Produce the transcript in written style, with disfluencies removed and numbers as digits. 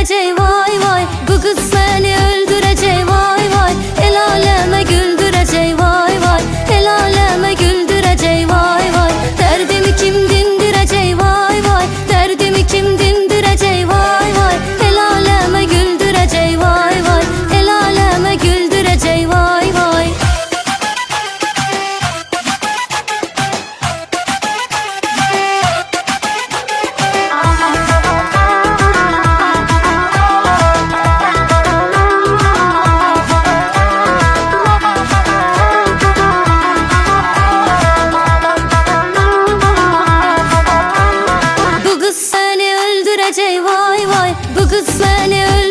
öldürecek vay vay. Bu kız seni öldürecek vay vay. El aleme güldürecek vay vay. El aleme güldürecek vay vay. Derdimi kim dindirecek vay vay. Derdimi kim dindirecek vay vay. El aleme güldürecek vay vay. El aleme güldürecek vay vay. Bu kız seni öldürecek vay vay. Bu kız seni öldürecek